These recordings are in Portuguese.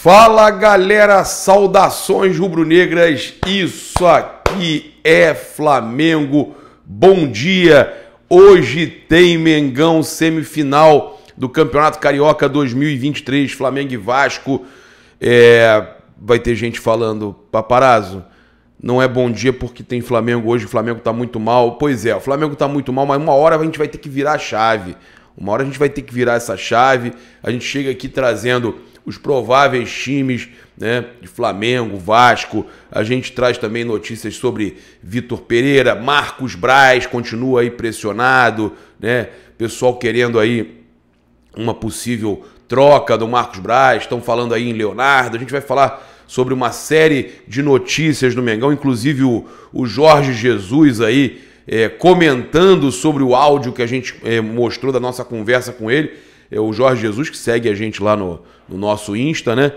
Fala galera, saudações rubro-negras, isso aqui é Flamengo, bom dia, hoje tem Mengão semifinal do Campeonato Carioca 2023, Flamengo e Vasco, vai ter gente falando, paparazzo, não é bom dia porque tem Flamengo hoje, o Flamengo tá muito mal, pois é, o Flamengo tá muito mal, mas uma hora a gente vai ter que virar a chave, essa chave, a gente chega aqui trazendo os prováveis times, né, de Flamengo, Vasco, a gente traz também notícias sobre Vitor Pereira, Marcos Braz continua aí pressionado, né, pessoal querendo aí uma possível troca do Marcos Braz, estão falando aí em Leonardo, a gente vai falar sobre uma série de notícias do Mengão, inclusive o Jorge Jesus aí comentando sobre o áudio que a gente mostrou da nossa conversa com ele, o Jorge Jesus, que segue a gente lá no nosso Insta, né?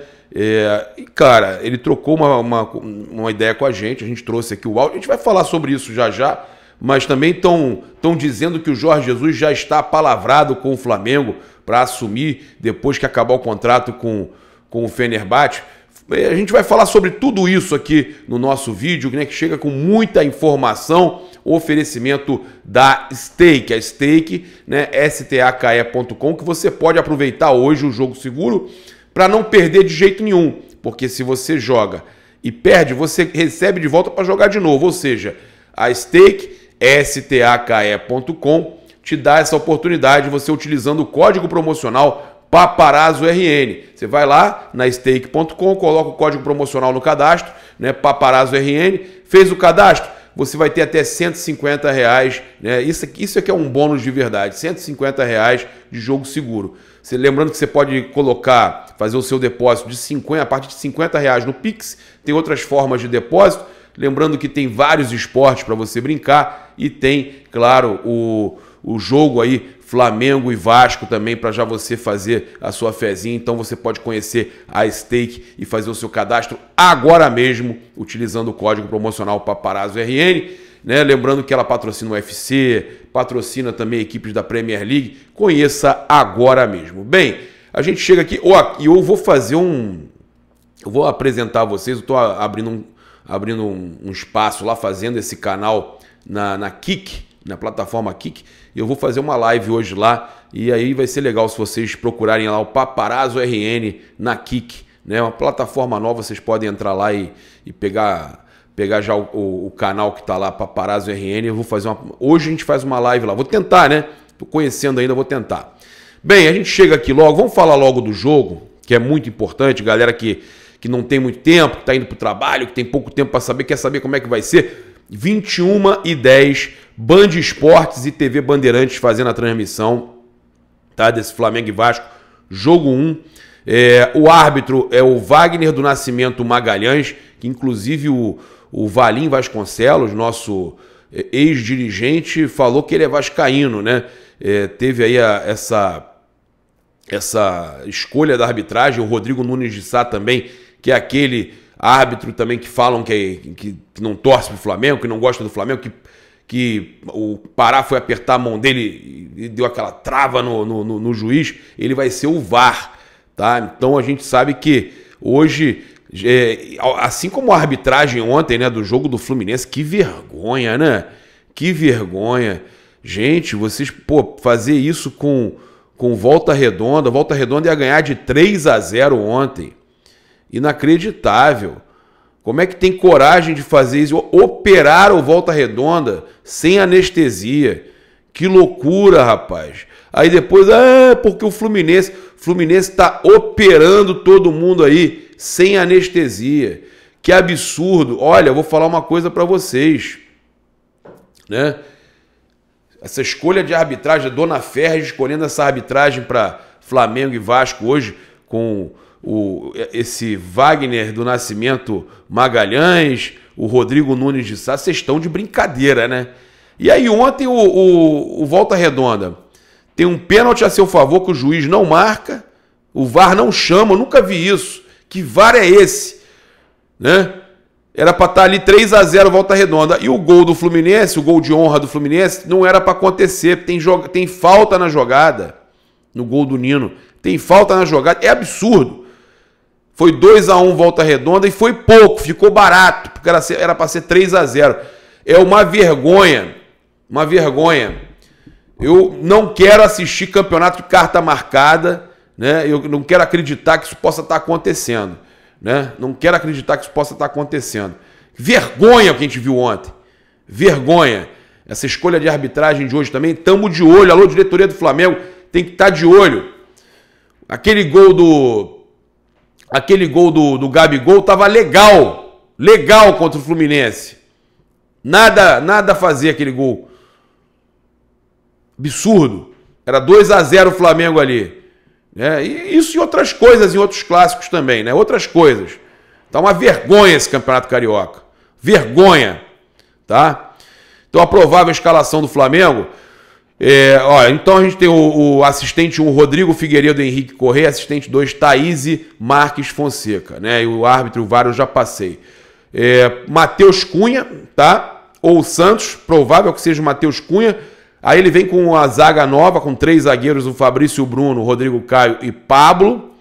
E, cara, ele trocou uma ideia com a gente trouxe aqui o áudio, a gente vai falar sobre isso já já, mas também estão dizendo que o Jorge Jesus já está palavrado com o Flamengo para assumir depois que acabar o contrato com o Fenerbahçe. A gente vai falar sobre tudo isso aqui no nosso vídeo, né, que chega com muita informação, oferecimento da Stake, a Stake, né, stake.com, que você pode aproveitar hoje o jogo seguro para não perder de jeito nenhum, porque se você joga e perde, você recebe de volta para jogar de novo, ou seja, a Stake, stake.com, te dá essa oportunidade, você utilizando o código promocional Paparazzo RN. Você vai lá na stake.com, coloca o código promocional no cadastro, né, Paparazzo RN, fez o cadastro, você vai ter até R$150, né, isso aqui é um bônus de verdade, R$150 de jogo seguro. Lembrando que você pode fazer o seu depósito a partir de R$50 no Pix, tem outras formas de depósito, lembrando que tem vários esportes para você brincar e tem, claro, o jogo aí Flamengo e Vasco também para já você fazer a sua fezinha. Então você pode conhecer a Stake e fazer o seu cadastro agora mesmo utilizando o código promocional Paparazzo RN, né? Lembrando que ela patrocina o UFC, patrocina também equipes da Premier League. Conheça agora mesmo. Bem, a gente chega aqui e eu vou fazer eu vou apresentar a vocês, eu estou abrindo um espaço lá, fazendo esse canal na Kick, na plataforma Kick, e eu vou fazer uma live hoje lá, e aí vai ser legal se vocês procurarem lá o Paparazzo RN na Kick, né? Uma plataforma nova, vocês podem entrar lá e pegar já o canal que tá lá, Paparazzo RN. Eu vou fazer hoje a gente faz uma live lá, vou tentar, né? Tô conhecendo ainda, vou tentar. Bem, a gente chega aqui logo, vamos falar logo do jogo, que é muito importante, galera que não tem muito tempo, que tá indo pro trabalho, que tem pouco tempo para saber, quer saber como é que vai ser. 21h10, Band Esportes e TV Bandeirantes fazendo a transmissão, tá, desse Flamengo e Vasco, jogo 1. O árbitro é o Wagner do Nascimento Magalhães, que inclusive o Valim Vasconcelos, nosso ex-dirigente, falou que ele é vascaíno, né? Teve aí essa escolha da arbitragem, o Rodrigo Nunes de Sá também, que é aquele árbitro também que falam que não torce pro Flamengo, que não gosta do Flamengo, que o Pará foi apertar a mão dele e deu aquela trava no juiz, ele vai ser o VAR, tá? Então a gente sabe que hoje, assim como a arbitragem ontem, né, do jogo do Fluminense, que vergonha, né? Que vergonha. Gente, vocês, fazer isso com Volta Redonda ia ganhar de 3-0 ontem. Inacreditável. Como é que tem coragem de fazer isso? Operar o Volta Redonda sem anestesia. Que loucura, rapaz. Aí depois, porque o Fluminense está operando todo mundo aí sem anestesia. Que absurdo. Olha, eu vou falar uma coisa para vocês, né? Essa escolha de arbitragem, a Dona Ferres escolhendo essa arbitragem para Flamengo e Vasco hoje com esse Wagner do Nascimento Magalhães, o Rodrigo Nunes de Sá, vocês estão de brincadeira, né? E aí ontem o Volta Redonda tem um pênalti a seu favor que o juiz não marca, o VAR não chama, eu nunca vi isso. Que VAR é esse? Né? Era para estar ali 3-0 Volta Redonda. E o gol do Fluminense, o gol de honra do Fluminense, não era para acontecer, tem falta na jogada, no gol do Nino. Tem falta na jogada, é absurdo. Foi 2-1 Volta Redonda e foi pouco, ficou barato, porque era para ser 3-0. É uma vergonha, uma vergonha. Eu não quero assistir campeonato de carta marcada, né? Eu não quero acreditar que isso possa estar acontecendo, né? Não quero acreditar que isso possa estar acontecendo. Vergonha o que a gente viu ontem. Vergonha. Essa escolha de arbitragem de hoje também, tamo de olho. Alô, diretoria do Flamengo, tem que estar de olho. Aquele gol do Gabigol tava legal. Legal contra o Fluminense. Nada a fazer aquele gol. Absurdo. Era 2-0 o Flamengo ali. E isso e outras coisas, em outros clássicos também, né? Outras coisas. Tá uma vergonha esse Campeonato Carioca. Vergonha. Tá? Então a provável escalação do Flamengo... então a gente tem o assistente 1, Rodrigo Figueiredo Henrique Correia, assistente 2, Thaís Marques Fonseca, né? E o árbitro, o VAR eu já passei. Matheus Cunha, tá? Ou Santos, provável que seja o Matheus Cunha. Aí ele vem com a zaga nova, com 3 zagueiros, o Fabrício Bruno, o Rodrigo Caio e Pablo.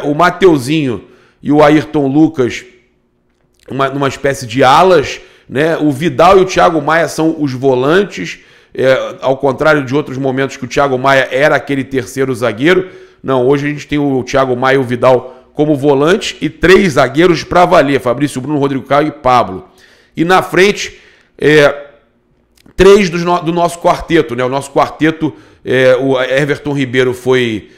O Mateuzinho e o Ayrton Lucas, numa espécie de alas, né? O Vidal e o Thiago Maia são os volantes. Ao contrário de outros momentos que o Thiago Maia era aquele terceiro zagueiro. Não, hoje a gente tem o Thiago Maia e o Vidal como volante e 3 zagueiros para valer, Fabrício Bruno, Rodrigo Caio e Pablo. E na frente, 3 do nosso quarteto, né? O nosso quarteto, o Everton Ribeiro foi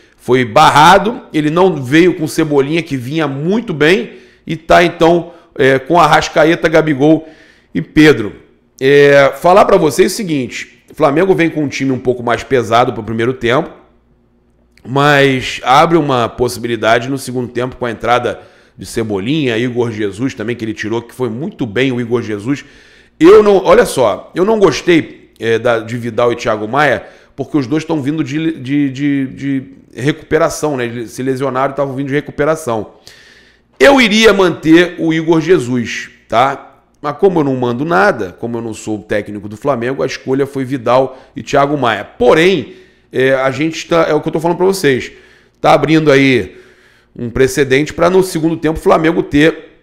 barrado, ele não veio com Cebolinha, que vinha muito bem, e tá então com Arrascaeta, Gabigol e Pedro. Falar para vocês o seguinte: o Flamengo vem com um time um pouco mais pesado para o primeiro tempo, mas abre uma possibilidade no segundo tempo com a entrada de Cebolinha, Igor Jesus também, que ele tirou, que foi muito bem o Igor Jesus. Olha só, eu não gostei de Vidal e Thiago Maia, porque os dois estão vindo de recuperação, né? Eles se lesionaram e estavam vindo de recuperação. Eu iria manter o Igor Jesus, tá? Mas como eu não mando nada, como eu não sou o técnico do Flamengo, a escolha foi Vidal e Thiago Maia. Porém, a gente tá, é o que eu tô falando para vocês, tá abrindo aí um precedente para no segundo tempo o Flamengo ter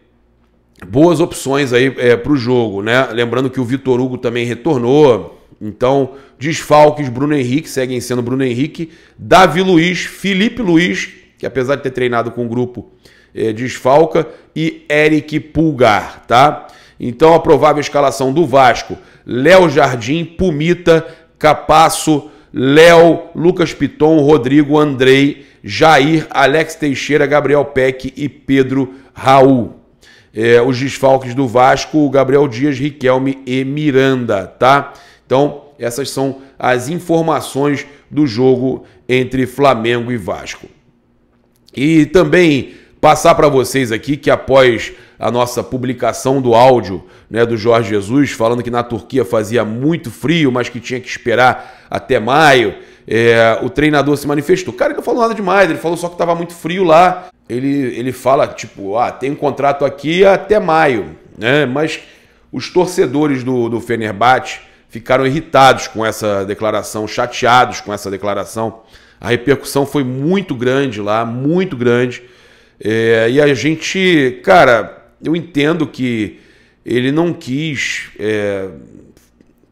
boas opções aí para o jogo, né? Lembrando que o Vitor Hugo também retornou. Então, desfalques, Bruno Henrique, seguem sendo Bruno Henrique, Davi Luiz, Felipe Luiz, que apesar de ter treinado com o grupo, desfalca, e Eric Pulgar, tá? Então, a provável escalação do Vasco: Léo Jardim, Pumita, Capasso, Léo, Lucas Piton, Rodrigo, Andrei, Jair, Alex Teixeira, Gabriel Peck e Pedro Raul. Os desfalques do Vasco: Gabriel Dias, Riquelme e Miranda, tá? Então, essas são as informações do jogo entre Flamengo e Vasco. E também passar para vocês aqui que após a nossa publicação do áudio, né, do Jorge Jesus, falando que na Turquia fazia muito frio, mas que tinha que esperar até maio, o treinador se manifestou. Cara, ele não falou nada demais, ele falou só que estava muito frio lá. Ele fala, tipo, tem um contrato aqui até maio, né? Mas os torcedores do Fenerbahçe ficaram irritados com essa declaração, chateados com essa declaração. A repercussão foi muito grande lá, muito grande. E a gente, cara, eu entendo que ele não quis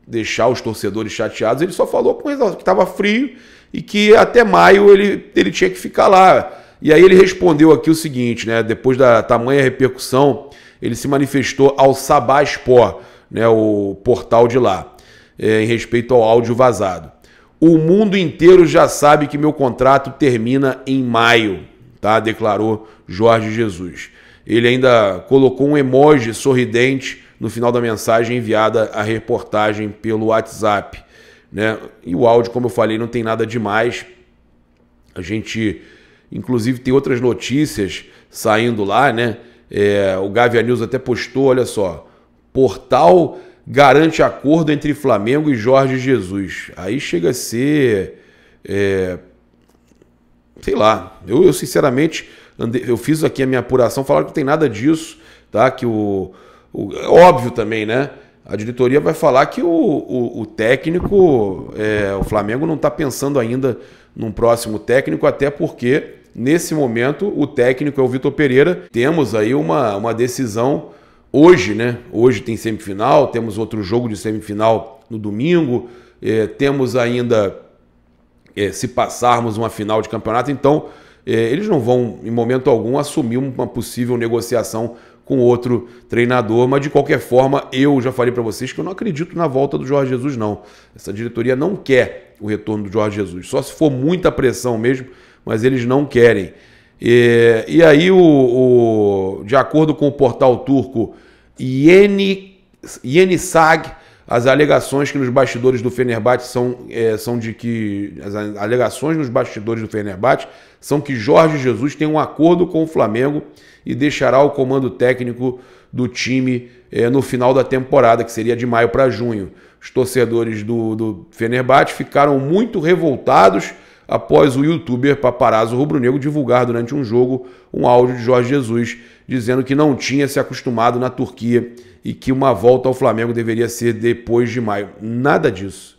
deixar os torcedores chateados, ele só falou que estava frio e que até maio ele tinha que ficar lá. E aí ele respondeu aqui o seguinte, né? Depois da tamanha repercussão, ele se manifestou ao Sabah Sport, né? O portal de lá, em respeito ao áudio vazado. O mundo inteiro já sabe que meu contrato termina em maio, tá? Declarou Jorge Jesus. Ele ainda colocou um emoji sorridente no final da mensagem enviada à reportagem pelo WhatsApp, né? E o áudio, como eu falei, não tem nada demais. A gente, inclusive, tem outras notícias saindo lá, né? O Gavia News até postou, olha só, portal garante acordo entre Flamengo e Jorge Jesus. Aí chega a ser, sei lá, eu sinceramente, eu fiz aqui a minha apuração, falaram que não tem nada disso, tá? Que óbvio também, né? A diretoria vai falar que o técnico, o Flamengo não está pensando ainda num próximo técnico, até porque nesse momento, o técnico é o Vitor Pereira. Temos aí uma decisão hoje, né? Hoje tem semifinal, temos outro jogo de semifinal no domingo, temos ainda, se passarmos uma final de campeonato, então eles não vão, em momento algum, assumir uma possível negociação com outro treinador, mas de qualquer forma, eu já falei para vocês que eu não acredito na volta do Jorge Jesus, não. Essa diretoria não quer o retorno do Jorge Jesus, só se for muita pressão mesmo, mas eles não querem. E aí, de acordo com o portal turco Yenisag, as alegações que nos bastidores do Fenerbahçe são de que as alegações nos bastidores do Fenerbahçe são que Jorge Jesus tem um acordo com o Flamengo e deixará o comando técnico do time no final da temporada, que seria de maio para junho. Os torcedores do Fenerbahçe ficaram muito revoltados após o youtuber Paparazzo Rubro-Negro divulgar durante um jogo um áudio de Jorge Jesus dizendo que não tinha se acostumado na Turquia e que uma volta ao Flamengo deveria ser depois de maio. Nada disso.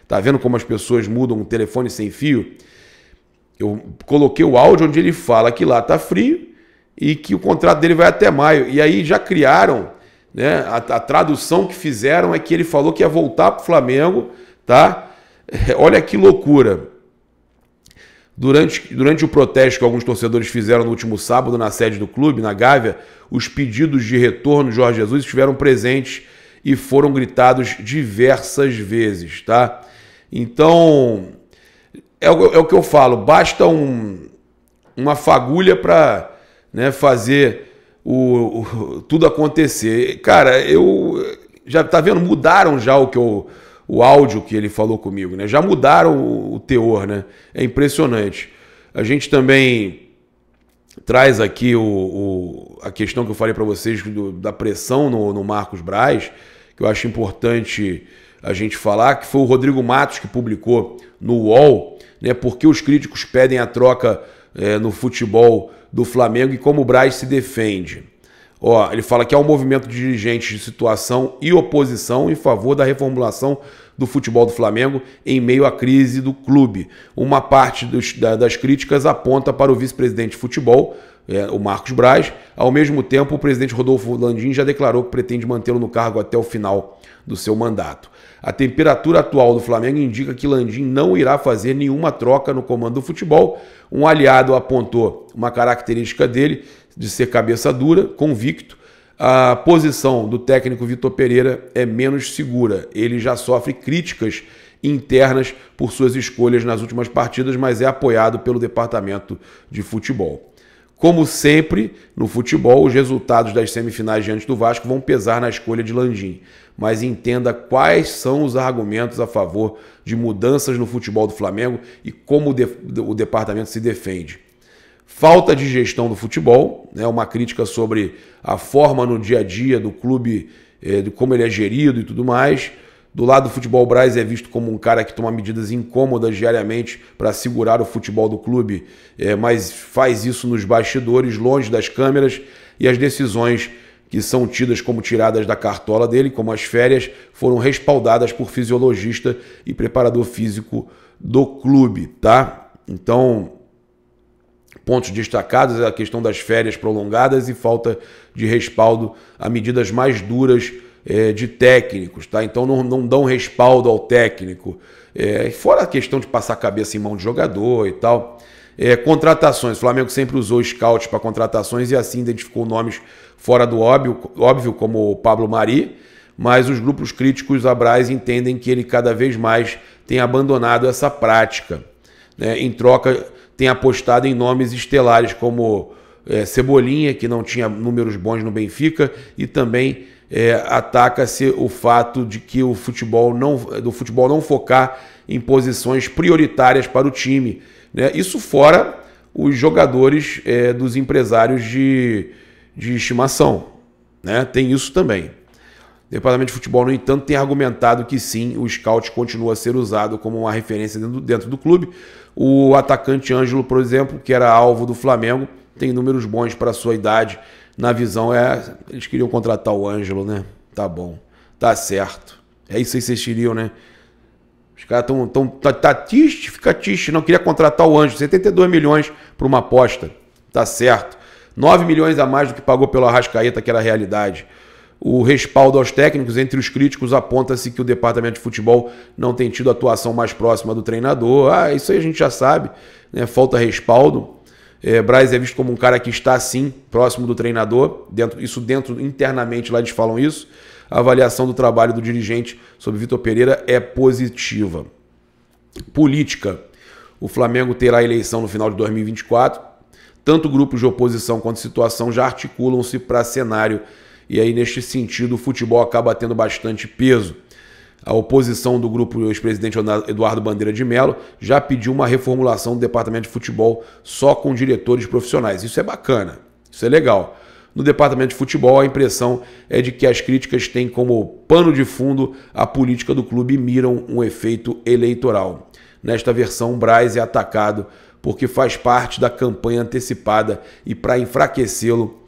Tá vendo como as pessoas mudam um telefone sem fio? Eu coloquei o áudio onde ele fala que lá tá frio e que o contrato dele vai até maio. E aí já criaram, né? A tradução que fizeram é que ele falou que ia voltar pro Flamengo, tá? Olha que loucura. Durante o protesto que alguns torcedores fizeram no último sábado na sede do clube, na Gávea, os pedidos de retorno de Jorge Jesus estiveram presentes e foram gritados diversas vezes, tá? Então, é o que eu falo, basta uma fagulha para, né, fazer tudo acontecer. Cara, já tá vendo, mudaram já o áudio que ele falou comigo, né? Já mudaram o teor, né? É impressionante. A gente também traz aqui a questão que eu falei para vocês da pressão no Marcos Braz, que eu acho importante a gente falar, que foi o Rodrigo Matos que publicou no UOL, né? Porque os críticos pedem a troca no futebol do Flamengo e como o Braz se defende. Ó, ele fala que há um movimento de dirigentes de situação e oposição em favor da reformulação do futebol do Flamengo em meio à crise do clube. Uma parte das críticas aponta para o vice-presidente de futebol, o Marcos Braz. Ao mesmo tempo, o presidente Rodolfo Landim já declarou que pretende mantê-lo no cargo até o final do seu mandato. A temperatura atual do Flamengo indica que Landim não irá fazer nenhuma troca no comando do futebol. Um aliado apontou uma característica dele de ser cabeça dura, convicto. A posição do técnico Vitor Pereira é menos segura. Ele já sofre críticas internas por suas escolhas nas últimas partidas, mas é apoiado pelo departamento de futebol. Como sempre, no futebol, os resultados das semifinais diante do Vasco vão pesar na escolha de Landim. Mas entenda quais são os argumentos a favor de mudanças no futebol do Flamengo e como o departamento se defende. Falta de gestão do futebol, né, uma crítica sobre a forma no dia a dia do clube, de como ele é gerido e tudo mais. Do lado do futebol, o Braz é visto como um cara que toma medidas incômodas diariamente para segurar o futebol do clube, mas faz isso nos bastidores, longe das câmeras, e as decisões que são tidas como tiradas da cartola dele, como as férias, foram respaldadas por fisiologista e preparador físico do clube, tá? Então, pontos destacados é a questão das férias prolongadas e falta de respaldo a medidas mais duras de técnicos, tá? Então não dão respaldo ao técnico. Fora a questão de passar a cabeça em mão de jogador e tal. Contratações. O Flamengo sempre usou scouts para contratações e assim identificou nomes fora do óbvio como o Pablo Mari, mas os grupos críticos a Braz entendem que ele cada vez mais tem abandonado essa prática, né? Em troca, tem apostado em nomes estelares como Cebolinha, que não tinha números bons no Benfica, e também ataca-se o fato de que do futebol não focar em posições prioritárias para o time, né? Isso fora os jogadores dos empresários de estimação, né? Tem isso também. O Departamento de Futebol, no entanto, tem argumentado que sim, o scout continua a ser usado como uma referência dentro do clube. O atacante Ângelo, por exemplo, que era alvo do Flamengo, tem números bons para a sua idade. Na visão, eles queriam contratar o Ângelo, né? Tá bom, tá certo. É isso aí que vocês queriam, né? Os caras tá triste, fica triste. Não queria contratar o Anjo. 72 milhões para uma aposta. Tá certo. 9 milhões a mais do que pagou pelo Arrascaeta, que era a realidade. O respaldo aos técnicos, entre os críticos, aponta-se que o departamento de futebol não tem tido atuação mais próxima do treinador. Isso aí a gente já sabe, né? Falta respaldo. Braz é visto como um cara que está, sim, próximo do treinador. Internamente lá eles falam isso. A avaliação do trabalho do dirigente sobre Vitor Pereira é positiva. Política. O Flamengo terá eleição no final de 2024. Tanto grupos de oposição quanto situação já articulam-se para cenário. E aí, neste sentido, o futebol acaba tendo bastante peso. A oposição do grupo ex-presidente Eduardo Bandeira de Mello já pediu uma reformulação do departamento de futebol só com diretores profissionais. Isso é bacana, isso é legal. No departamento de futebol, a impressão é de que as críticas têm como pano de fundo a política do clube e miram um efeito eleitoral. Nesta versão, Braz é atacado porque faz parte da campanha antecipada e para enfraquecê-lo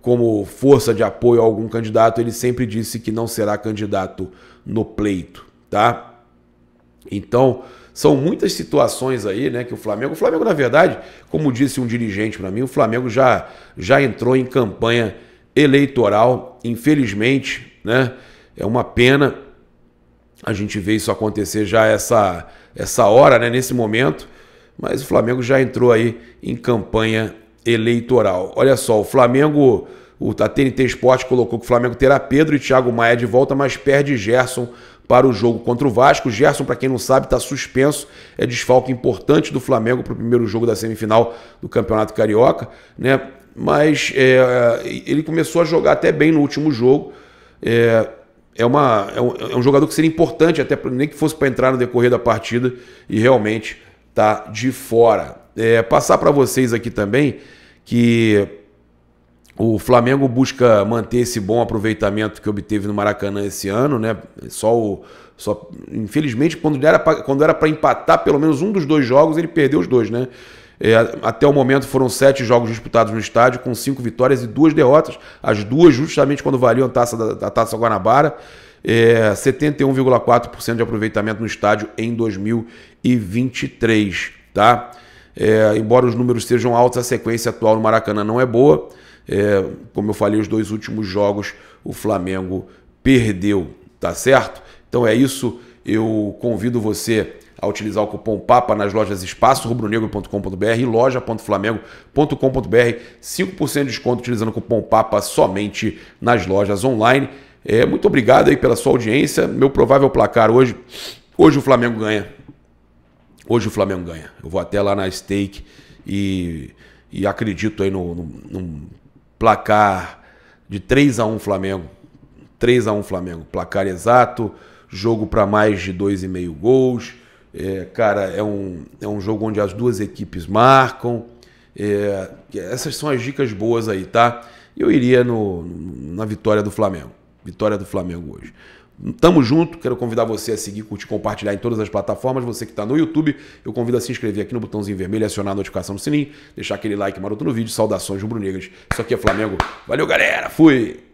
como força de apoio a algum candidato, ele sempre disse que não será candidato no pleito, tá? Então, são muitas situações aí, né, que o Flamengo, na verdade, como disse um dirigente para mim, o Flamengo já entrou em campanha eleitoral, infelizmente, né? É uma pena a gente ver isso acontecer já essa hora, né, nesse momento, mas o Flamengo já entrou aí em campanha eleitoral. Olha só, o Flamengo, a TNT Esporte colocou que o Flamengo terá Pedro e Thiago Maia de volta, mas perde Gerson para o jogo contra o Vasco. Gerson, para quem não sabe, está suspenso, é desfalque importante do Flamengo para o primeiro jogo da semifinal do Campeonato Carioca, né? Mas ele começou a jogar até bem no último jogo. É um jogador que seria importante, até nem que fosse para entrar no decorrer da partida, e realmente está de fora. Passar para vocês aqui também que o Flamengo busca manter esse bom aproveitamento que obteve no Maracanã esse ano, né? Infelizmente, quando era para empatar pelo menos um dos dois jogos, ele perdeu os dois, né? Até o momento foram 7 jogos disputados no estádio, com 5 vitórias e 2 derrotas, as duas justamente quando valiam a Taça Guanabara. 71,4% de aproveitamento no estádio em 2023, tá? Embora os números sejam altos, a sequência atual no Maracanã não é boa. Como eu falei, os 2 últimos jogos o Flamengo perdeu, tá certo? Então é isso, eu convido você a utilizar o cupom PAPA nas lojas espaço-rubronegro.com.br e loja.flamengo.com.br, 5% de desconto utilizando o cupom PAPA somente nas lojas online. Muito obrigado aí pela sua audiência. Meu provável placar hoje o Flamengo ganha. Hoje o Flamengo ganha. Eu vou até lá na stake e acredito aí num placar de 3-1 Flamengo. 3-1 Flamengo. Placar exato, jogo para mais de 2,5 gols. Cara, é um jogo onde as duas equipes marcam. Essas são as dicas boas aí, tá? Eu iria na vitória do Flamengo. Vitória do Flamengo hoje. Tamo junto, quero convidar você a seguir, curtir, compartilhar em todas as plataformas. Você que está no YouTube, eu convido a se inscrever aqui no botãozinho vermelho e acionar a notificação no sininho, deixar aquele like maroto no vídeo. Saudações rubro-negras. Isso aqui é Flamengo. Valeu, galera. Fui!